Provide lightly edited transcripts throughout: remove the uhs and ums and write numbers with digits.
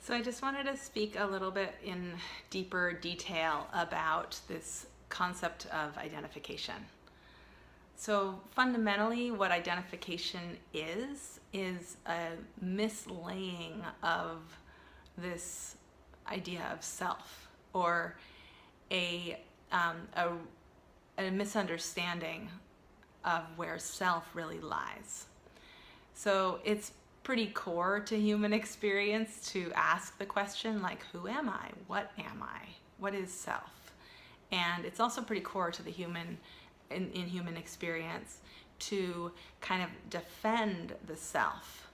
So I just wanted to speak a little bit in deeper detail about this concept of identification. So fundamentally, what identification is a mislaying of this idea of self, or a, um, a, a misunderstanding of where self really lies. So it's pretty core to human experience to ask the question, like, who am I? What am I? What is self? And it's also pretty core to the human in human experience to kind of defend the self.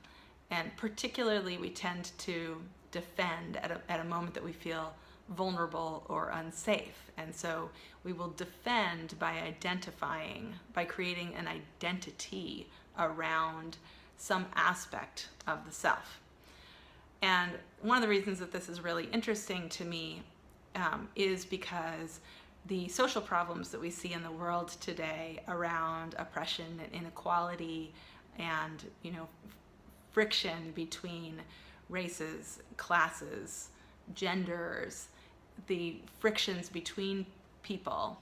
And particularly we tend to defend at a moment that we feel vulnerable or unsafe. And so we will defend by identifying, by creating an identity around some aspect of the self. And one of the reasons that this is really interesting to me is because the social problems that we see in the world today around oppression and inequality and, friction between races, classes, genders, the frictions between people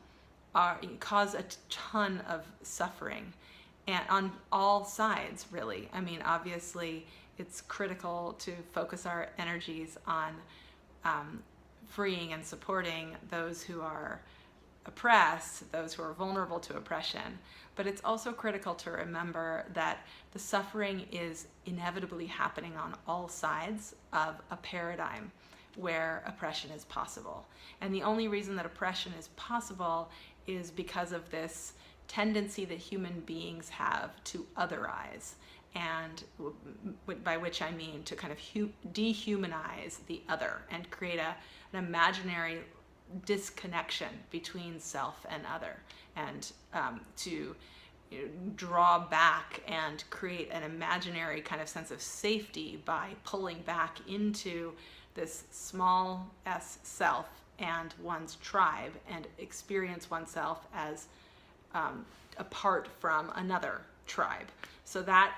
cause a ton of suffering, and on all sides, really. I mean, obviously, it's critical to focus our energies on freeing and supporting those who are oppressed, those who are vulnerable to oppression. But it's also critical to remember that the suffering is inevitably happening on all sides of a paradigm where oppression is possible. And the only reason that oppression is possible is because of this tendency that human beings have to otherize, and by which I mean to kind of dehumanize the other and create an imaginary disconnection between self and other, and to draw back and create an imaginary kind of sense of safety by pulling back into this small s self and one's tribe, and experience oneself as apart from another tribe. So that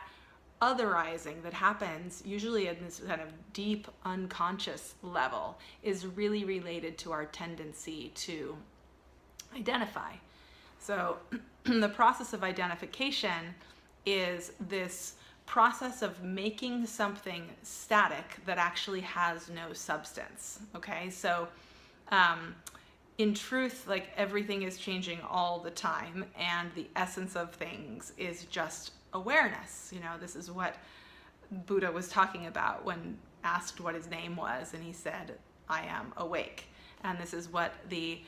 otherizing that happens usually at this kind of deep unconscious level is really related to our tendency to identify. So the process of identification is this process of making something static that actually has no substance. Okay, so in truth, like, everything is changing all the time, and the essence of things is just awareness. This is what Buddha was talking about when asked what his name was, and he said, "I am awake." And this is what the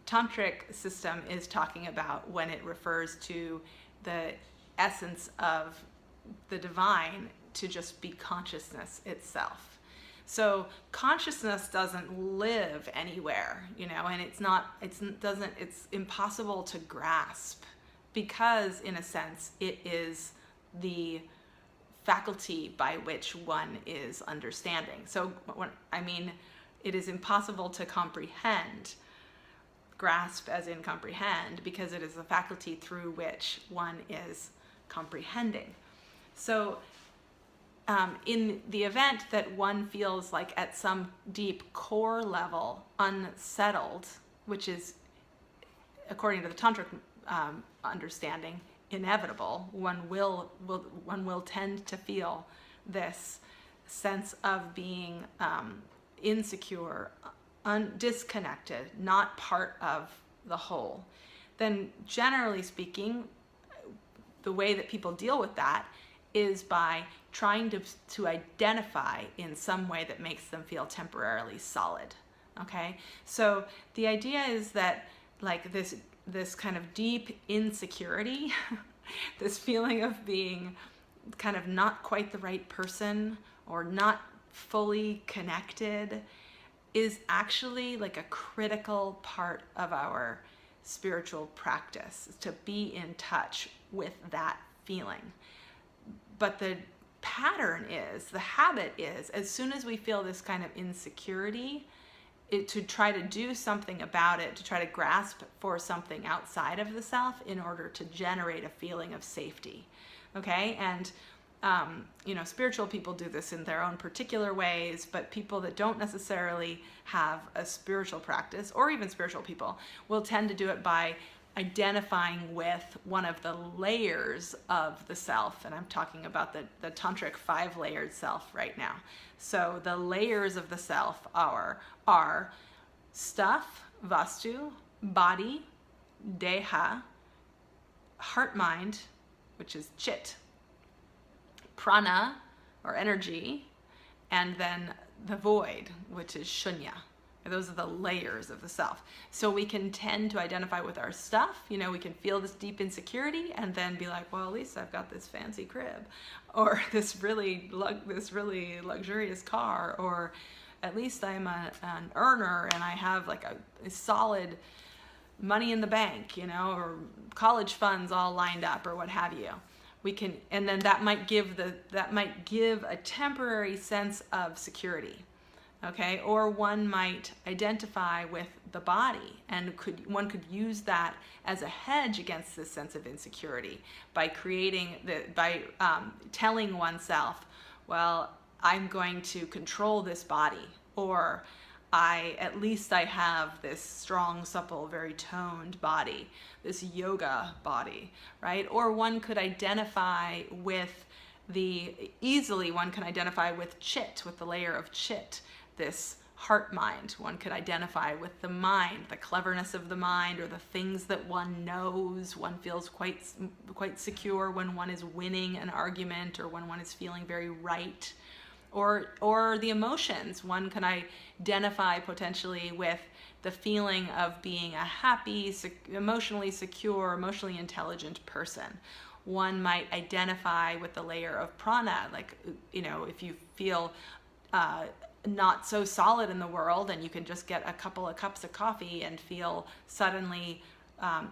tantric system is talking about when it refers to the essence of the divine to just be consciousness itself. So consciousness doesn't live anywhere, and it's impossible to grasp, because in a sense it is the faculty by which one is understanding. So it is impossible to comprehend, grasp as in comprehend, because it is the faculty through which one is comprehending. So in the event that one feels like at some deep core level unsettled, which is, according to the tantric understanding, inevitable, one will tend to feel this sense of being insecure, disconnected, not part of the whole. Then, generally speaking, the way that people deal with that is by trying to identify in some way that makes them feel temporarily solid. Okay, so the idea is that, like, this kind of deep insecurity, this feeling of being kind of not quite the right person or not fully connected, is actually like a critical part of our spiritual practice, to be in touch with that feeling. But the habit is, as soon as we feel this kind of insecurity, to try to do something about it, to try to grasp for something outside of the self in order to generate a feeling of safety. Okay, and spiritual people do this in their own particular ways, but people that don't necessarily have a spiritual practice, or even spiritual people, will tend to do it by identifying with one of the layers of the self. And I'm talking about the tantric 5-layered self right now. So the layers of the self are stuff, vastu, body, deha, heart mind, which is chit, prana or energy, and then the void, which is shunya. Those are the layers of the self. So we can tend to identify with our stuff. We can feel this deep insecurity and then be like, well, at least I've got this fancy crib, or this really luxurious car, or at least I'm an earner and I have like a solid money in the bank, or college funds all lined up, or what have you. And then that might give a temporary sense of security. Okay, or one might identify with the body, and one could use that as a hedge against this sense of insecurity by telling oneself, well, I'm going to control this body, or at least I have this strong, supple, very toned body, this yoga body, right? Or one could identify with one can identify with chit, with the layer of chit, this heart mind. One could identify with the mind, the cleverness of the mind, or the things that one knows. One feels quite secure when one is winning an argument, or when one is feeling very right. Or the emotions. One can identify potentially with the feeling of being a happy, emotionally secure, emotionally intelligent person. One might identify with the layer of prana, like, if you feel not so solid in the world, and you can just get a couple of cups of coffee and feel suddenly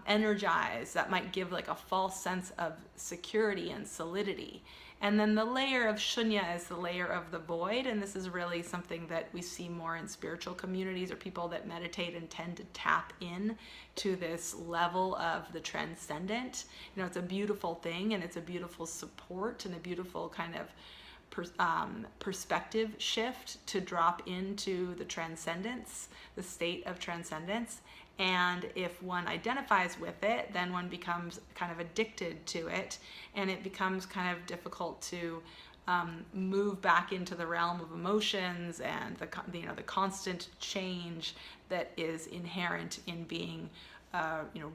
energized, that might give like a false sense of security and solidity. And then the layer of shunya is the layer of the void, and this is really something that we see more in spiritual communities, or people that meditate and tend to tap in to this level of the transcendent. It's a beautiful thing, and it's a beautiful support and a beautiful kind of perspective shift to drop into the transcendence, the state of transcendence. And if one identifies with it, then one becomes kind of addicted to it, and it becomes kind of difficult to move back into the realm of emotions and the constant change that is inherent in being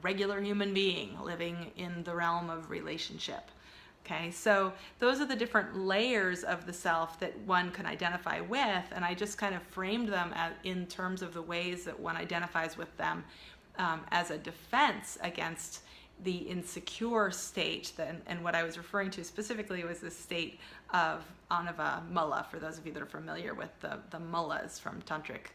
regular human being living in the realm of relationship. Okay, so those are the different layers of the self that one can identify with, and I just kind of framed them in terms of the ways that one identifies with them as a defense against the insecure state. And what I was referring to specifically was the state of Anava Mulla, for those of you that are familiar with the mullas from Tantric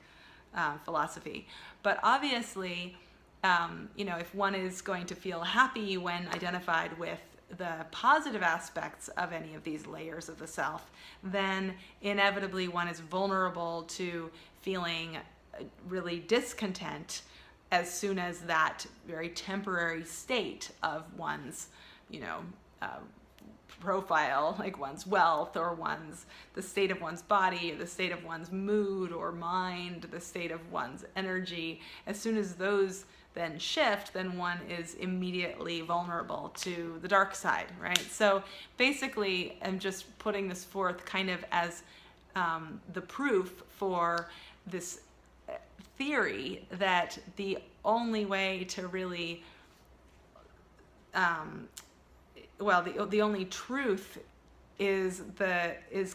philosophy. But obviously, if one is going to feel happy when identified with the positive aspects of any of these layers of the self, then inevitably one is vulnerable to feeling really discontent as soon as that very temporary state of one's, profile, like one's wealth, or the state of one's body, or the state of one's mood or mind, the state of one's energy, as soon as those then shift, then one is immediately vulnerable to the dark side, right? So basically, I'm just putting this forth kind of as the proof for this theory that the only way to really, the only truth is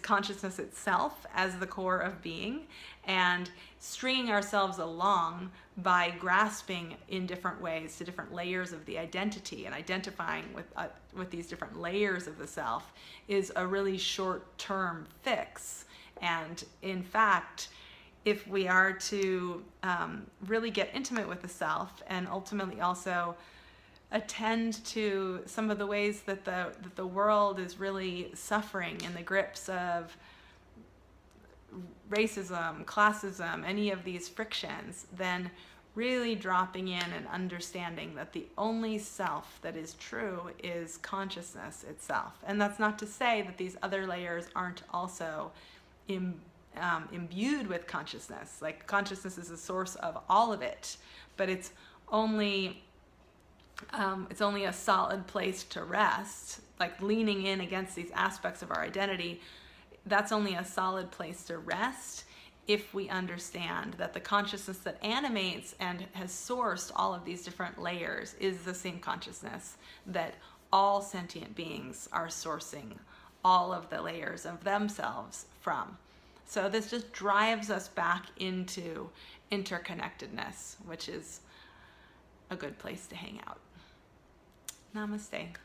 consciousness itself as the core of being, and stringing ourselves along by grasping in different ways to different layers of the identity and identifying with these different layers of the self is a really short-term fix. And in fact, if we are to really get intimate with the self, and ultimately also attend to some of the ways that the world is really suffering in the grips of racism, classism, any of these frictions, then really dropping in and understanding that the only self that is true is consciousness itself. And that's not to say that these other layers aren't also imbued with consciousness. Like, consciousness is the source of all of it, but it's only a solid place to rest. Like, leaning in against these aspects of our identity, that's only a solid place to rest if we understand that the consciousness that animates and has sourced all of these different layers is the same consciousness that all sentient beings are sourcing all of the layers of themselves from. So this just drives us back into interconnectedness, which is a good place to hang out. Namaste.